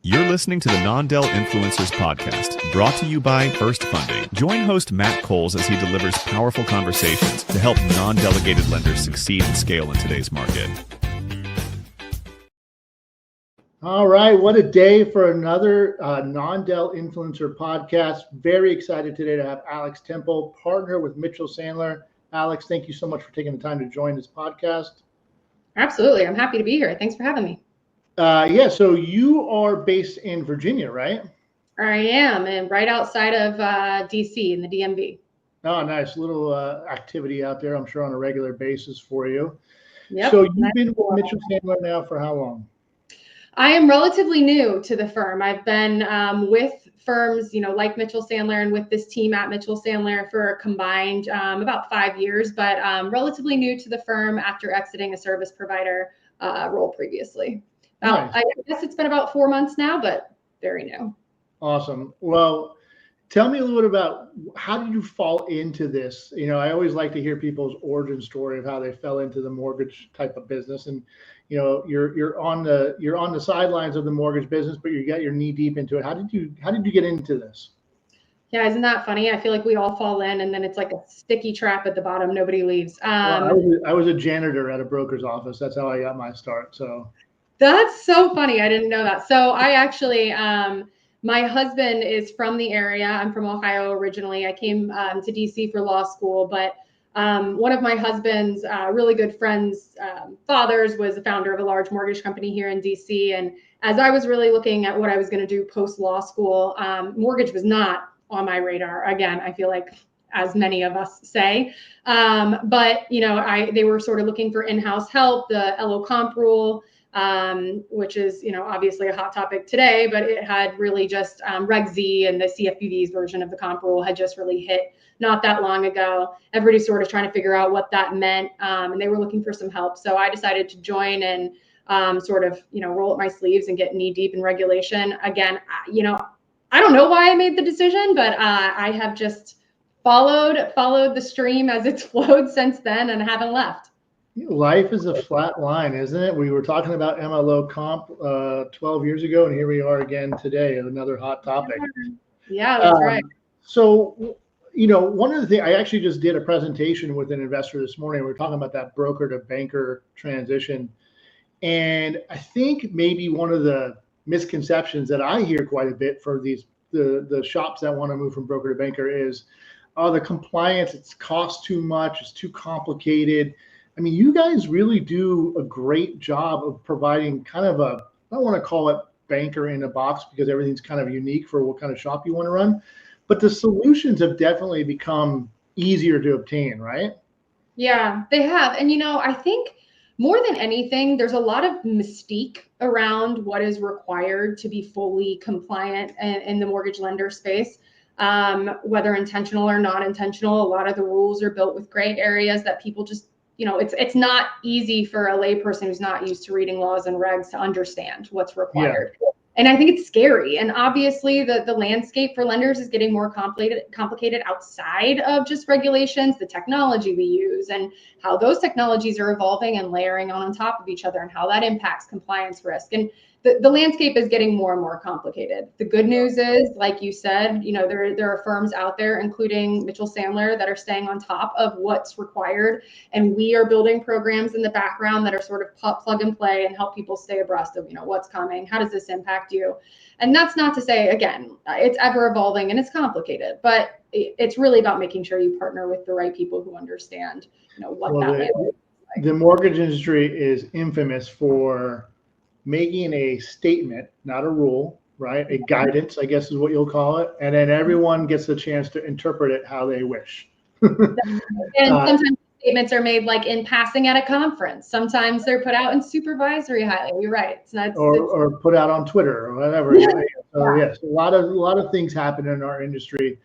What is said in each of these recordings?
You're listening to the Non-Del Influencers Podcast, brought to you by First Funding. Join host Matt Coles as he delivers powerful conversations to help non-delegated lenders succeed and scale in today's market. All right, what a day for another Non-Del Influencer Podcast. Very excited today to have Alex Temple, partner with Mitchell Sandler. Alex, thank you so much for taking the time to join this podcast. Absolutely. I'm happy to be here. Thanks for having me. So you are based in Virginia, right? I am, and right outside of DC in the DMV. Oh, nice. Little activity out there, I'm sure, on a regular basis for you. Yep. So you've been with Mitchell Sandler now for how long? I am relatively new to the firm. I've been with firms, like Mitchell Sandler and with this team at Mitchell Sandler for a combined about 5 years, but relatively new to the firm after exiting a service provider role previously. Nice. I guess it's been about 4 months now, but very new. Awesome. Well, tell me a little bit about how did you fall into this? I always like to hear people's origin story of how they fell into the mortgage type of business. And you're on the sidelines of the mortgage business, but you got your knee deep into it. How did you get into this? Yeah, isn't that funny? I feel like we all fall in, and then it's like a sticky trap at the bottom. Nobody leaves. Well, I was a janitor at a broker's office. That's how I got my start. So. That's so funny. I didn't know that. So I actually, my husband is from the area. I'm from Ohio originally. I came to DC for law school, but one of my husband's really good friends' fathers was the founder of a large mortgage company here in DC. And as I was really looking at what I was going to do post law school, mortgage was not on my radar. Again, I feel like, as many of us say, but they were sort of looking for in-house help. The LO comp rule, which is, obviously a hot topic today, but it had really just Reg Z and the CFPB's version of the comp rule had just really hit not that long ago. Everybody's sort of trying to figure out what that meant, and they were looking for some help. So I decided to join and roll up my sleeves and get knee deep in regulation. Again, I don't know why I made the decision, but I have just followed the stream as it's flowed since then and haven't left. Life is a flat line, isn't it? We were talking about MLO comp 12 years ago, and here we are again today, another hot topic. Yeah, that's right. So, one of the things, I actually just did a presentation with an investor this morning. We were talking about that broker to banker transition. And I think maybe one of the misconceptions that I hear quite a bit for the shops that want to move from broker to banker is, the compliance, it's cost too much, it's too complicated. I mean, you guys really do a great job of providing kind of I don't want to call it banker in a box because everything's kind of unique for what kind of shop you want to run, but the solutions have definitely become easier to obtain, right? Yeah, they have. And, I think more than anything, there's a lot of mystique around what is required to be fully compliant in the mortgage lender space. Whether intentional or not intentional, a lot of the rules are built with gray areas that people just, it's not easy for a layperson who's not used to reading laws and regs to understand what's required. Yeah. And I think it's scary. And obviously the landscape for lenders is getting more complicated outside of just regulations, the technology we use and how those technologies are evolving and layering on top of each other and how that impacts compliance risk. And the landscape is getting more and more complicated. The good news is, like you said, there are firms out there, including Mitchell Sandler, that are staying on top of what's required. And we are building programs in the background that are sort of plug and play and help people stay abreast of, what's coming. How does this impact you? And that's not to say, again, it's ever evolving and it's complicated, but it's really about making sure you partner with the right people who understand, The mortgage industry is infamous for making a statement, not a rule, right? A guidance, I guess is what you'll call it. And then everyone gets the chance to interpret it how they wish. And sometimes statements are made like in passing at a conference. Sometimes they're put out in supervisory highlight. You're right. Or put out on Twitter or whatever. So yes, a lot of things happen in our industry.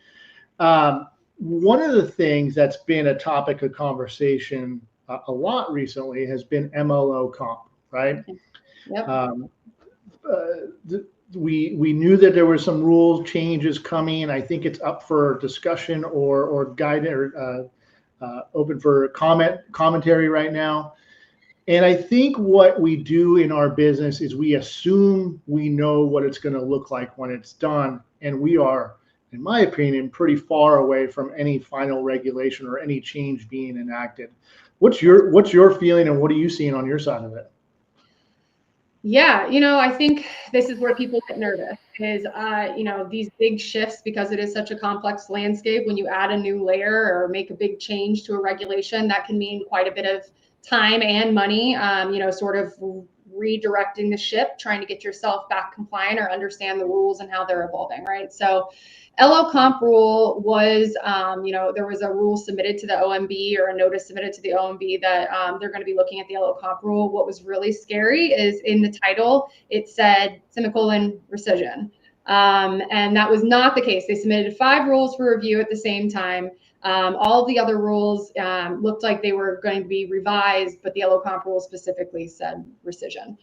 One of the things that's been a topic of conversation a lot recently has been MLO comp, right? Yep. We knew that there were some rule changes coming. I think it's up for discussion or guidance or open for commentary right now. And I think what we do in our business is we assume we know what it's going to look like when it's done. And we are, in my opinion, pretty far away from any final regulation or any change being enacted. What's your feeling, and what are you seeing on your side of it? Yeah, I think this is where people get nervous is, these big shifts, because it is such a complex landscape. When you add a new layer or make a big change to a regulation, that can mean quite a bit of time and money, sort of redirecting the ship, trying to get yourself back compliant or understand the rules and how they're evolving, right? So LO comp rule was, there was a rule submitted to the OMB, or a notice submitted to the OMB that they're going to be looking at the LO comp rule. What was really scary is in the title, it said semicolon rescission. And that was not the case. They submitted 5 rules for review at the same time. All of the other rules looked like they were going to be revised, but the LO comp rule specifically said rescission.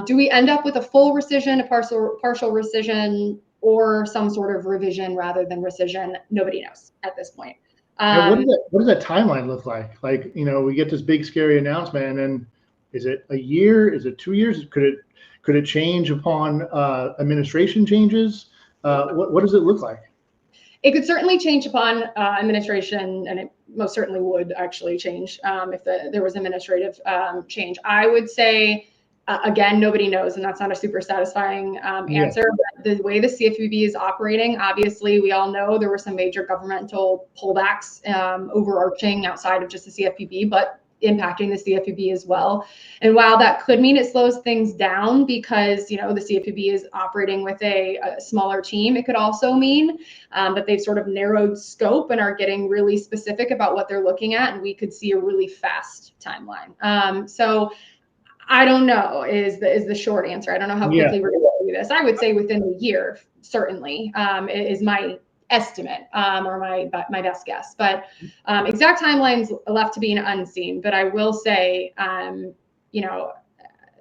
Do we end up with a full rescission, a partial rescission, or some sort of revision rather than rescission? Nobody knows at this point. And what does that timeline look like? Like, we get this big scary announcement, and then is it a year? Is it 2 years? Could it change upon administration changes? What does it look like? It could certainly change upon administration, and it most certainly would actually change if there was administrative change. I would say, again, nobody knows, and that's not a super satisfying answer. But the way the CFPB is operating, obviously, we all know there were some major governmental pullbacks overarching outside of just the CFPB, but impacting the CFPB as well. And while that could mean it slows things down because, the CFPB is operating with a smaller team, it could also mean that they've sort of narrowed scope and are getting really specific about what they're looking at, and we could see a really fast timeline. So I don't know is the short answer. I don't know how quickly we're going to do this. I would say within the year, certainly, is my estimate or my best guess. But exact timelines left to be unseen. But I will say,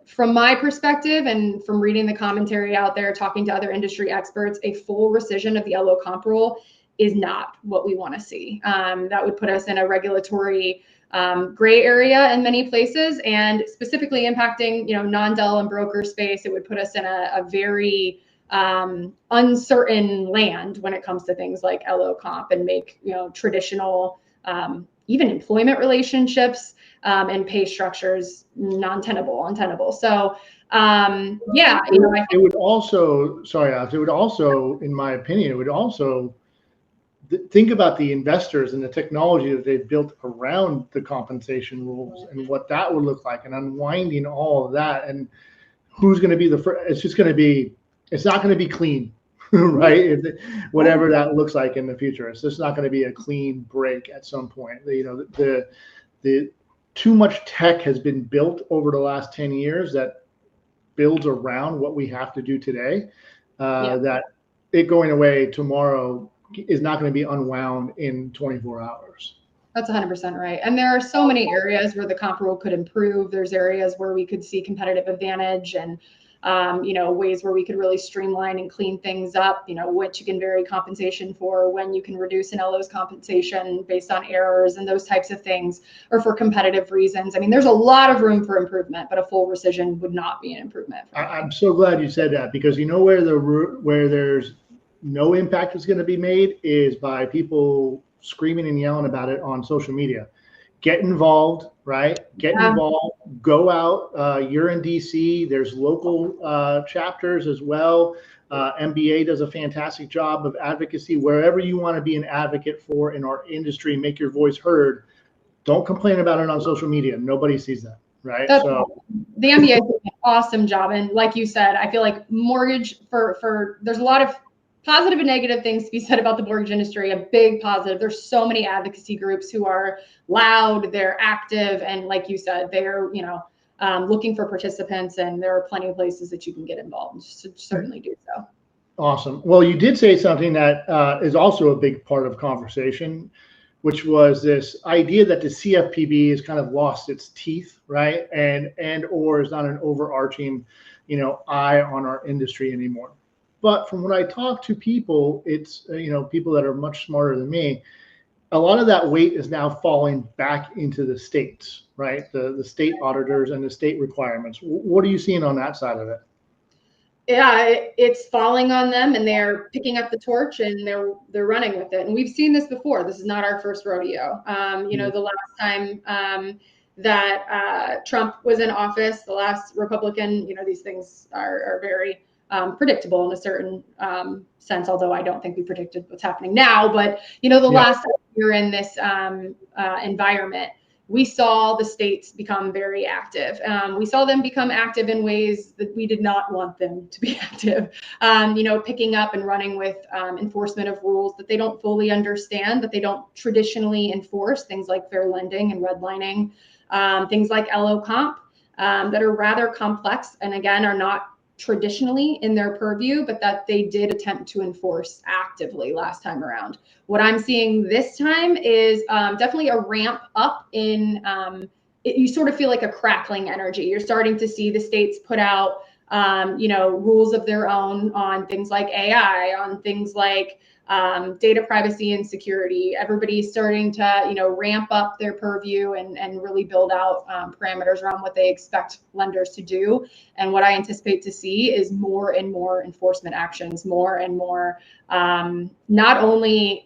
from my perspective and from reading the commentary out there, talking to other industry experts, a full rescission of the LO comp rule is not what we want to see. That would put us in a regulatory gray area in many places, and specifically impacting, non-del and broker space. It would put us in a very uncertain land when it comes to things like LO comp, and make, traditional even employment relationships and pay structures untenable. So it would also, sorry, Alex, it would also, in my opinion, it would also think about the investors and the technology that they've built around the compensation rules and what that would look like, and unwinding all of that, and who's going to be the first. It's not going to be clean, right? Whatever that looks like in the future, it's just not going to be a clean break at some point. The too much tech has been built over the last 10 years that builds around what we have to do today, that it going away tomorrow is not going to be unwound in 24 hours. That's 100% right. And there are so many areas where the comp rule could improve. There's areas where we could see competitive advantage, and ways where we could really streamline and clean things up, what you can vary compensation for, when you can reduce an LO's compensation based on errors and those types of things, or for competitive reasons. I mean, there's a lot of room for improvement, but a full rescission would not be an improvement. I'm so glad you said that, because where there's no impact is going to be made is by people screaming and yelling about it on social media. Get involved, right? Get involved. Go out. You're in DC. There's local chapters as well. MBA does a fantastic job of advocacy. Wherever you want to be an advocate for in our industry, make your voice heard. Don't complain about it on social media. Nobody sees that, right? So the MBA does an awesome job, and like you said, I feel like mortgage for there's a lot of positive and negative things to be said about the mortgage industry. A big positive, there's so many advocacy groups who are loud, they're active, and like you said, they're looking for participants, and there are plenty of places that you can get involved. So certainly do so. Awesome. Well, you did say something that is also a big part of conversation, which was this idea that the CFPB has kind of lost its teeth, right? And or is not an overarching, eye on our industry anymore. But from when I talk to people, it's, people that are much smarter than me, a lot of that weight is now falling back into the states, right? The state auditors and the state requirements. What are you seeing on that side of it? Yeah, it's falling on them, and they're picking up the torch and they're running with it. And we've seen this before. This is not our first rodeo. The last time that Trump was in office, the last Republican, these things are very predictable in a certain sense, although I don't think we predicted what's happening now. But, last time we were in this environment, we saw the states become very active. We saw them become active in ways that we did not want them to be active. Picking up and running with enforcement of rules that they don't fully understand, that they don't traditionally enforce, things like fair lending and redlining, things like LO comp that are rather complex and again are not traditionally in their purview, but that they did attempt to enforce actively last time around. What I'm seeing this time is definitely a ramp up in, you sort of feel like a crackling energy. You're starting to see the states put out, rules of their own on things like AI, on things like data privacy and security. Everybody's starting to, ramp up their purview and really build out parameters around what they expect lenders to do. And what I anticipate to see is more and more enforcement actions, more and more, not only,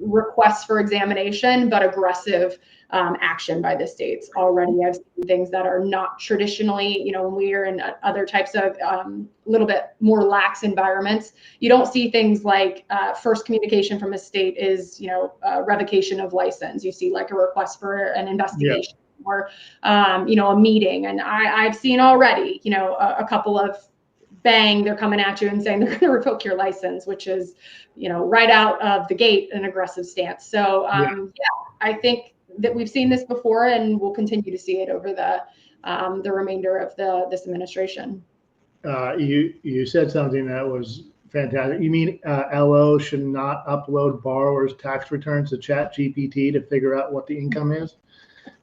requests for examination, but aggressive action by the states. Already I've seen things that are not traditionally, when we are in other types of little bit more lax environments, you don't see things like first communication from a state is, revocation of license. You see like a request for an investigation or, a meeting. And I've seen already, a couple of bang, they're coming at you and saying they're going to revoke your license, which is, right out of the gate, an aggressive stance. So I think that we've seen this before and we'll continue to see it over the remainder of this administration. You said something that was fantastic. You mean LO should not upload borrowers' tax returns to ChatGPT to figure out what the income is?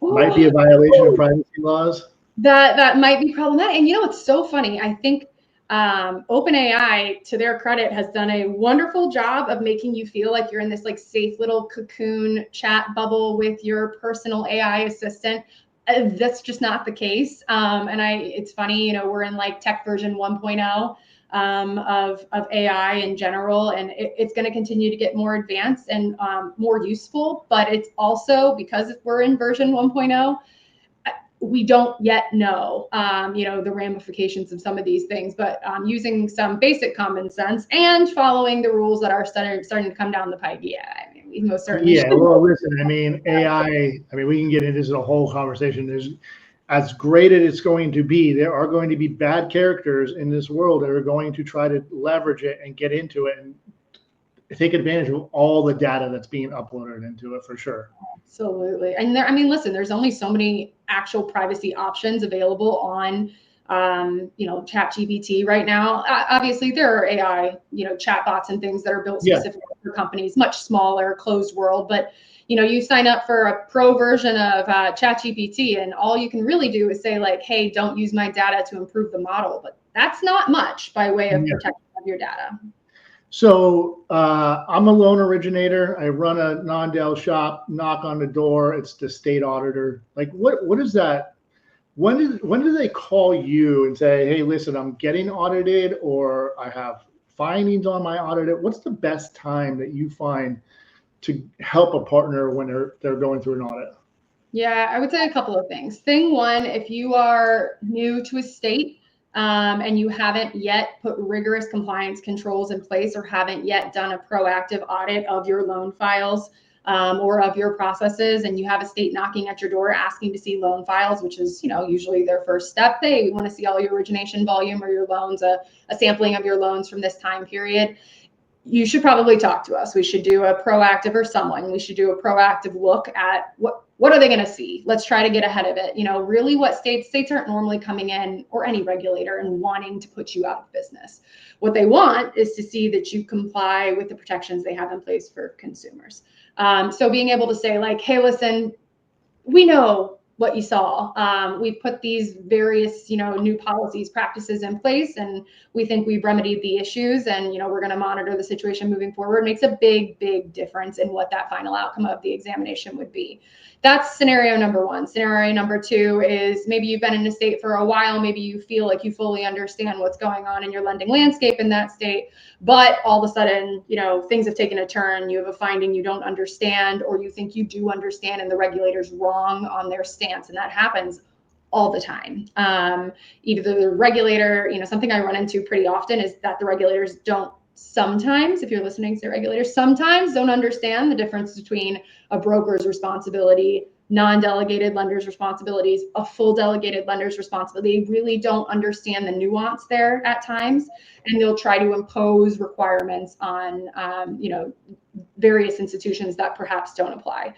Might be a violation of privacy laws. That might be problematic. And it's so funny. I think OpenAI, to their credit, has done a wonderful job of making you feel like you're in this like safe little cocoon chat bubble with your personal AI assistant. That's just not the case. It's funny, we're in like tech version 1.0 of AI in general, and it's going to continue to get more advanced and more useful. But it's also because we're in version 1.0. We don't yet know, the ramifications of some of these things, but using some basic common sense and following the rules that are starting to come down the pike. Yeah, we most certainly should. Well, listen, AI, we can get into this whole conversation. There's, as great as it's going to be, there are going to be bad characters in this world that are going to try to leverage it and get into it and take advantage of all the data that's being uploaded into it, for sure. Absolutely. And listen, there's only so many actual privacy options available on, ChatGPT right now. Obviously there are AI, chatbots and things that are built specifically for companies, much smaller, closed world, but you sign up for a pro version of ChatGPT and all you can really do is say like, hey, don't use my data to improve the model, but that's not much by way of protection of your data. So I'm a loan originator. I run a non-del shop, knock on the door. It's the state auditor. Like, what is that? When do they call you and say, hey, listen, I'm getting audited or I have findings on my audit? What's the best time that you find to help a partner when they're going through an audit? Yeah, I would say a couple of things. Thing one, if you are new to a state, and you haven't yet put rigorous compliance controls in place or haven't yet done a proactive audit of your loan files or of your processes, and you have a state knocking at your door asking to see loan files, which is usually their first step. Hey, we want to see all your origination volume or your loans, a sampling of your loans from this time period. You should probably talk to us. We should do a proactive, or someone, we should do a proactive look at what are they going to see? Let's try to get ahead of it. Really what states aren't normally coming in, or any regulator, and wanting to put you out of business. What they want is to see that you comply with the protections they have in place for consumers. So being able to say like, hey, listen, we know what you saw. We've put these various, new policies, practices in place, and we think we've remedied the issues, and, we're going to monitor the situation moving forward. It makes a big, big difference in what that final outcome of the examination would be. That's scenario number one. Scenario number two is maybe you've been in a state for a while. Maybe you feel like you fully understand what's going on in your lending landscape in that state, but all of a sudden, things have taken a turn. You have a finding you don't understand, or you think you do understand and the regulator's wrong on their stance. And that happens all the time. Either the regulator, something I run into pretty often is that the regulators don't sometimes, if you're listening to regulators, sometimes don't understand the difference between a broker's responsibility, non-delegated lenders' responsibilities, a full delegated lender's responsibility. They really don't understand the nuance there at times, and they'll try to impose requirements on, various institutions that perhaps don't apply.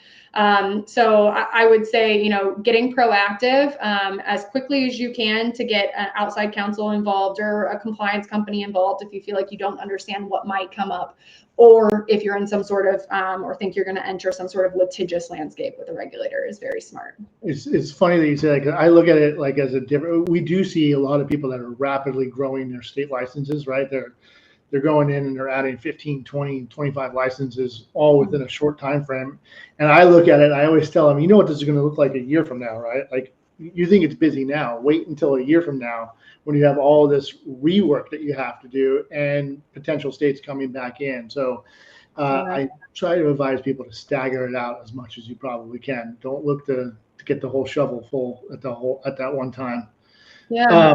So I would say, getting proactive as quickly as you can to get an outside counsel involved or a compliance company involved if you feel like you don't understand what might come up, or if you're in some sort of or think you're going to enter some sort of litigious landscape with a regulator is very smart. It's funny that you say that, because I look at it like as a different. We do see a lot of people that are rapidly growing their state licenses, right? They're going in and they're adding 15, 20, 25 licenses all within a short time frame. And I look at it, and I always tell them, what this is going to look like a year from now, right? Like, you think it's busy now, wait until a year from now when you have all this rework that you have to do and potential states coming back in. So I try to advise people to stagger it out as much as you probably can. Don't look to get the whole shovel full at that one time. Yeah.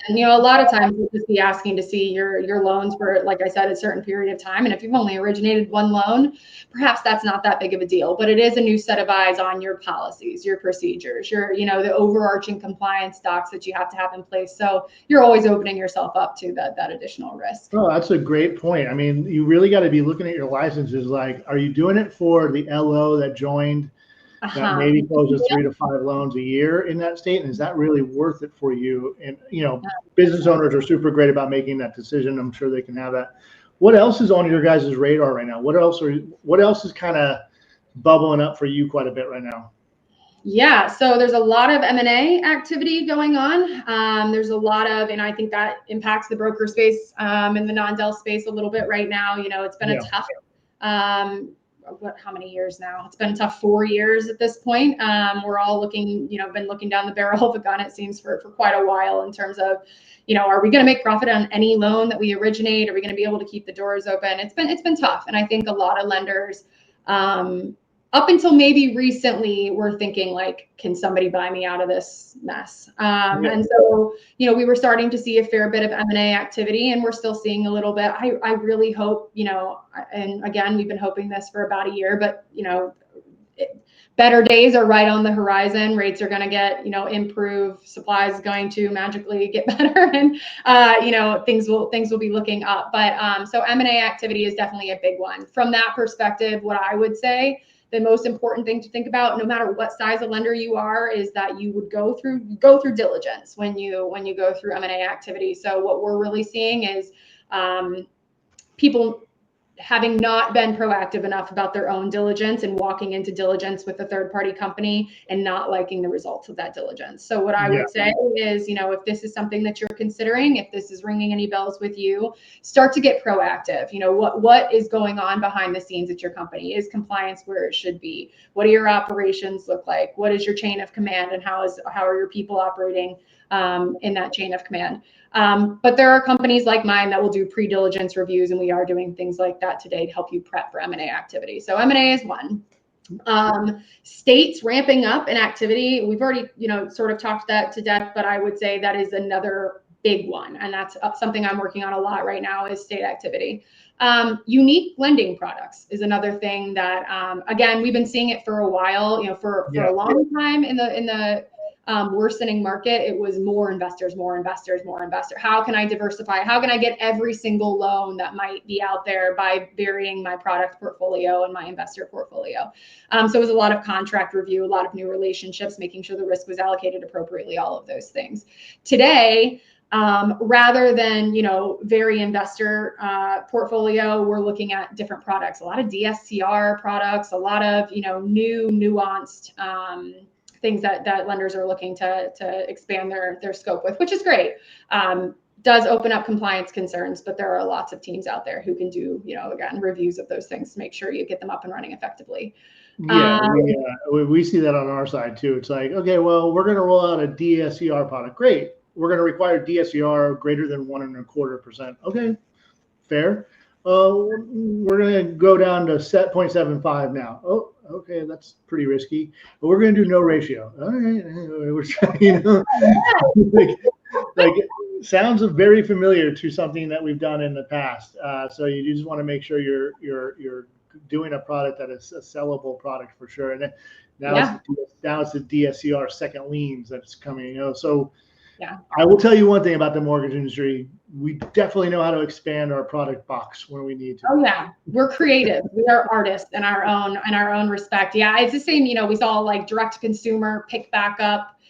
And a lot of times we'll just be asking to see your loans for, like I said, a certain period of time. And if you've only originated one loan, perhaps that's not that big of a deal, but it is a new set of eyes on your policies, your procedures, the overarching compliance docs that you have to have in place. So you're always opening yourself up to that additional risk. Oh, that's a great point. I mean, you really got to be looking at your licenses. Like, are you doing it for the LO that joined that maybe closes 3 to 5 loans a year in that state? And is that really worth it for you? And, business owners are super great about making that decision. I'm sure they can have that. What else is on your guys' radar right now? What else is kind of bubbling up for you quite a bit right now? Yeah, so there's a lot of M&A activity going on. There's a lot of, and I think that impacts the broker space and the non-del space a little bit right now. It's been a tough, how many years now? It's been a tough 4 years at this point. We're all looking, been looking down the barrel of a gun, it seems, for quite a while in terms of, are we going to make profit on any loan that we originate? Are we going to be able to keep the doors open? It's been tough. And I think a lot of lenders, up until maybe recently, we're thinking like, can somebody buy me out of this mess? And so, we were starting to see a fair bit of M&A activity, and we're still seeing a little bit. I really hope, and again, we've been hoping this for about a year, but, better days are right on the horizon. Rates are going to get, improve. Supply is going to magically get better, and things will be looking up. But so M&A activity is definitely a big one. From that perspective, what I would say, the most important thing to think about, no matter what size of lender you are, is that you would go through diligence when you go through M&A activity. So what we're really seeing is people having not been proactive enough about their own diligence and walking into diligence with a third-party company and not liking the results of that diligence. So what I would say is, if this is something that you're considering, if this is ringing any bells with you, start to get proactive. What is going on behind the scenes at your company? Is compliance where it should be? What do your operations look like? What is your chain of command, and how are your people operating in that chain of command? But there are companies like mine that will do pre-diligence reviews, and we are doing things like that today to help you prep for M&A activity. So M&A is one. States ramping up in activity. We've already, sort of talked that to death, but I would say that is another big one. And that's something I'm working on a lot right now, is state activity. Unique lending products is another thing that, again, we've been seeing it for a while, for a long time in the worsening market. It was more investors. How can I diversify? How can I get every single loan that might be out there by varying my product portfolio and my investor portfolio? So it was a lot of contract review, a lot of new relationships, making sure the risk was allocated appropriately, all of those things. Today, rather than, very investor portfolio, we're looking at different products, a lot of DSCR products, a lot of, new nuanced things that lenders are looking to expand their scope with, which is great. Does open up compliance concerns, but there are lots of teams out there who can do, again, reviews of those things to make sure you get them up and running effectively. Yeah, we see that on our side too. It's like, okay, well, we're going to roll out a DSCR product. Great. We're going to require DSCR greater than 1.25%. Okay, fair. We're going to go down to set 0.75 now. Oh, okay, that's pretty risky. But we're going to do no ratio. All right, we're trying, like sounds very familiar to something that we've done in the past. So you just want to make sure you're doing a product that is a sellable product for sure. And then now it's the DSCR second liens that's coming. So yeah, I will tell you one thing about the mortgage industry. We definitely know how to expand our product box when we need to. Oh yeah, we're creative. We are artists in our own respect. Yeah, it's the same. We saw like direct to consumer pick back up,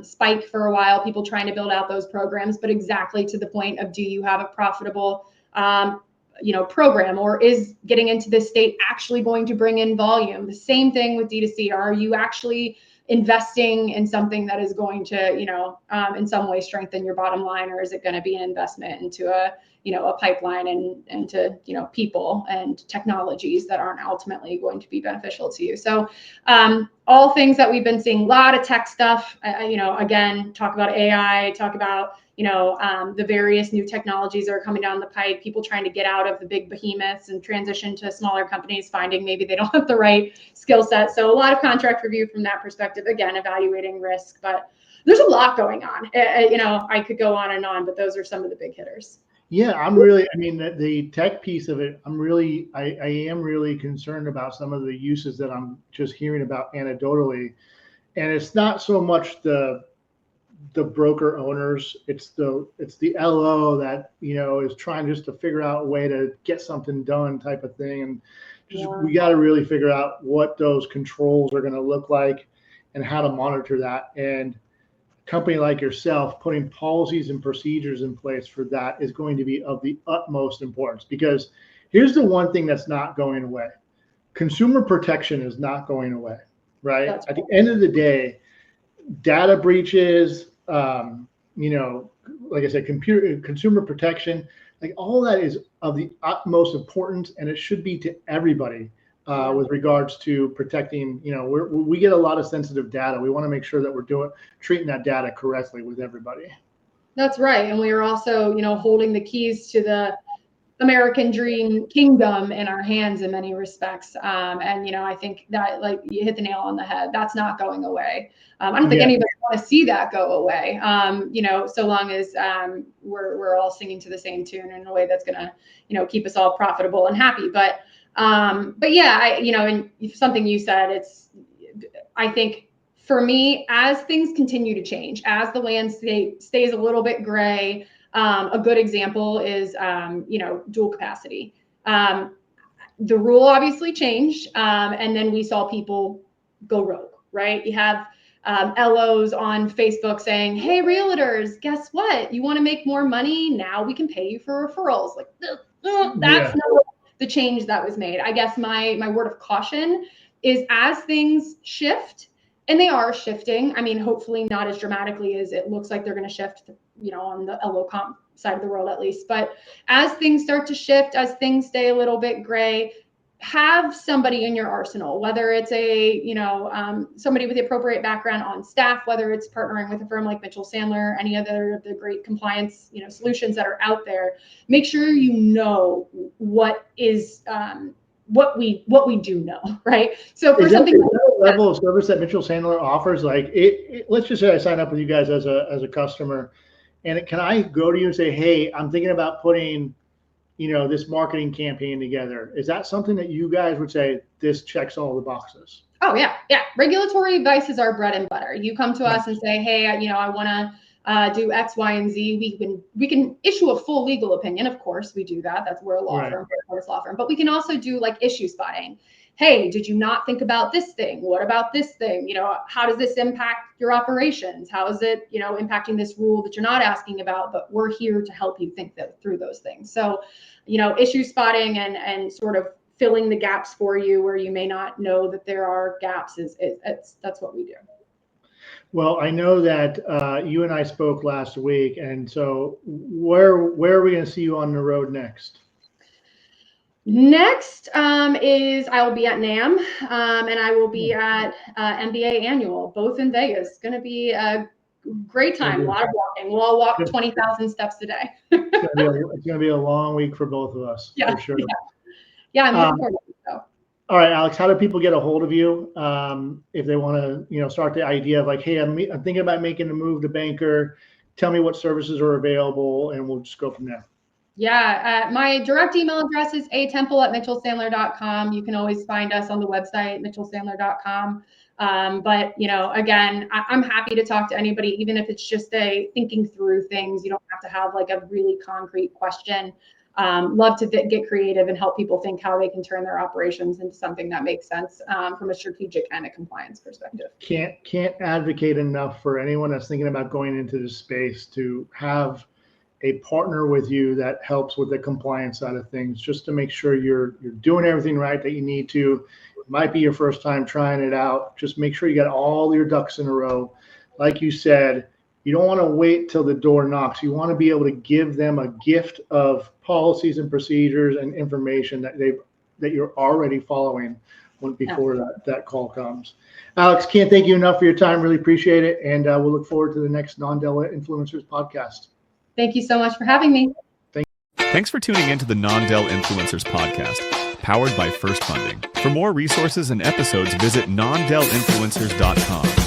spike for a while. People trying to build out those programs, but exactly to the point of, do you have a profitable, program, or is getting into this state actually going to bring in volume? The same thing with D2C. Are you actually investing in something that is going to, in some way strengthen your bottom line, or is it going to be an investment into a pipeline and into, people and technologies that aren't ultimately going to be beneficial to you? So all things that we've been seeing, a lot of tech stuff, again, talk about AI, talk about, the various new technologies that are coming down the pipe, people trying to get out of the big behemoths and transition to smaller companies, finding maybe they don't have the right skill set. So a lot of contract review from that perspective, again, evaluating risk, but there's a lot going on. I could go on and on, but those are some of the big hitters. Yeah, the tech piece of it, I am really concerned about some of the uses that I'm just hearing about anecdotally. And it's not so much the broker owners, it's the LO that, is trying just to figure out a way to get something done type of thing. And we got to really figure out what those controls are going to look like and how to monitor that. And a company like yourself putting policies and procedures in place for that is going to be of the utmost importance, because here's the one thing that's not going away. Consumer protection is not going away, right? At the end of the day, data breaches, like I said, consumer protection, like all that is of the utmost importance, and it should be to everybody with regards to protecting. We get a lot of sensitive data. We want to make sure that we're treating that data correctly with everybody. That's right, and we are also, holding the keys to the American dream kingdom in our hands in many respects. And, I think that, like, you hit the nail on the head. That's not going away. I don't think anybody want to see that go away. So long as we're all singing to the same tune in a way that's going to, keep us all profitable and happy. But yeah, and something you said, I think for me, as things continue to change, as the landscape stays a little bit gray, a good example is, dual capacity. The rule obviously changed, and then we saw people go rogue, right? You have LOs on Facebook saying, "Hey, realtors, guess what? You want to make more money? Now we can pay you for referrals." Like, that's not the change that was made. I guess my word of caution is, as things shift, and they are shifting. I mean, hopefully not as dramatically as it looks like they're going to shift, on the LO comp side of the world at least. But as things start to shift, as things stay a little bit gray, have somebody in your arsenal, whether it's somebody with the appropriate background on staff, whether it's partnering with a firm like Mitchell Sandler, any other of the great compliance, solutions that are out there. Make sure what is what we do know, right? So for something like that level of service that Mitchell Sandler offers, like let's just say I sign up with you guys as a customer, and can I go to you and say, "Hey, I'm thinking about putting, this marketing campaign together." Is that something that you guys would say, this checks all the boxes? Oh yeah. Regulatory advice is our bread and butter. You come to us and say, "Hey, I want to do X, Y, and Z." We can issue a full legal opinion. Of course, we do that. We're a law firm, but we can also do like issue spotting. Hey, did you not think about this thing? What about this thing? How does this impact your operations? How is it, impacting this rule that you're not asking about? But we're here to help you think through those things. So, issue spotting and sort of filling the gaps for you where you may not know that there are gaps that's what we do. Well, I know that you and I spoke last week, and so where are we going to see you on the road next? Next is I will be at NAM and I will be at MBA Annual, both in Vegas. It's going to be a great time, a lot of walking. We'll all walk 20,000 steps a day. It's going to be a long week for both of us, for sure. Yeah, I'm looking forward to it. So. All right, Alex, how do people get a hold of you if they want to, start the idea of like, hey, I'm thinking about making a move to banker. Tell me what services are available, and we'll just go from there. Yeah, my direct email address is atemple@mitchellsandler.com. You can always find us on the website, mitchellsandler.com. But, again, I'm happy to talk to anybody, even if it's just thinking through things. You don't have to have like a really concrete question. Love to get creative and help people think how they can turn their operations into something that makes sense from a strategic and a compliance perspective. Can't advocate enough for anyone that's thinking about going into this space to have a partner with you that helps with the compliance side of things, just to make sure you're doing everything right that you need to. It might be your first time trying it out. Just make sure you got all your ducks in a row. Like you said, you don't want to wait till the door knocks. You want to be able to give them a gift of policies and procedures and information that you're already following before that call comes. Alex, can't thank you enough for your time. Really appreciate it. And we'll look forward to the next Non-Delegated Influencers podcast. Thank you so much for having me. Thanks for tuning into the Non-Delegated Influencers podcast, powered by First Funding. For more resources and episodes, visit nondeleginfluencers.com.